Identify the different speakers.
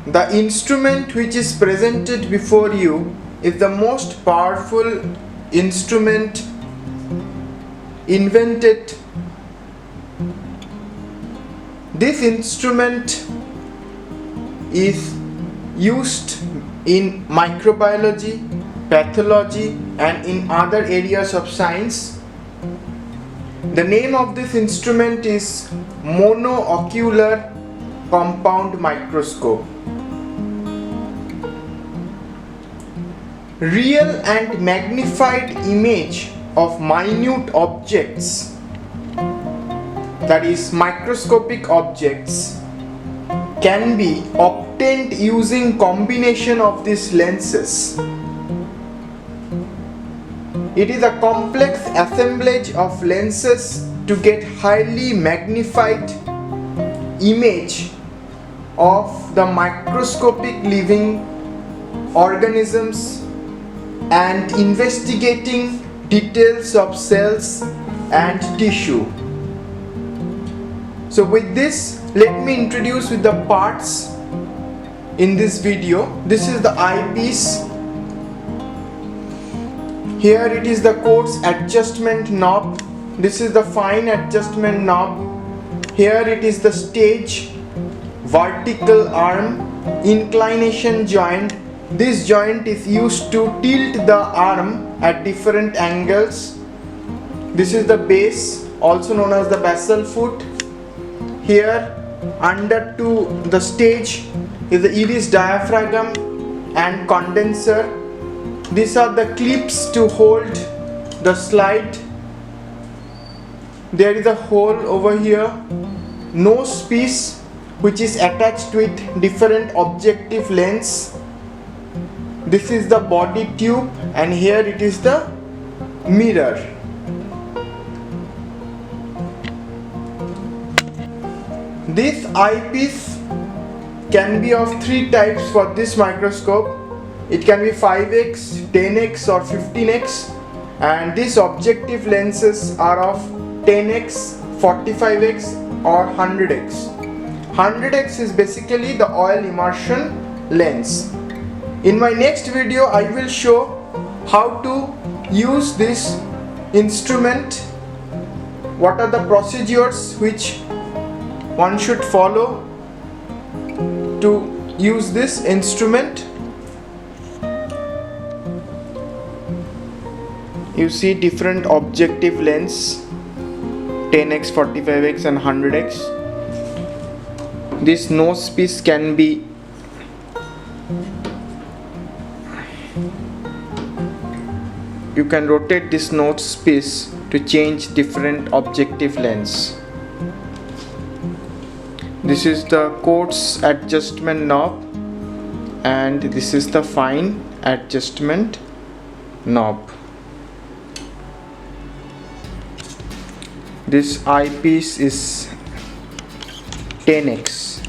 Speaker 1: The instrument which is presented before you is the most powerful instrument invented. This instrument is used in microbiology, pathology, and in other areas of science. The name of this instrument is monoocular compound microscope. Real and magnified image of minute objects, that is microscopic objects, can be obtained using combination of these lenses. It is a complex assemblage of lenses to get highly magnified image of the microscopic living organisms and investigating details of cells and tissue. So with this, let me introduce with the parts in this video. This is the eyepiece. Here it is the quartz adjustment knob. This is the fine adjustment knob. Here it is the stage, vertical arm, inclination joint. This joint is used to tilt the arm at different angles. This is the base, also known as the basal foot. Here under to the stage is the iris diaphragm and condenser. These are the clips to hold the slide. There is a hole over here, nose piece which is attached with different objective lens. This is the body tube, and here it is the mirror. This eyepiece can be of three types for this microscope. It can be 5x, 10x or 15x, and these objective lenses are of 10x, 45x or 100x. 100x is basically the oil immersion lens. In my next video, I will show how to use this instrument, what are the procedures which one should follow to use this instrument. You see different objective lens, 10x, 45x and 100x. This nose piece can be you can rotate this nose piece to change different objective lens. This is the quartz adjustment knob, and this is the fine adjustment knob. This eyepiece is 10x.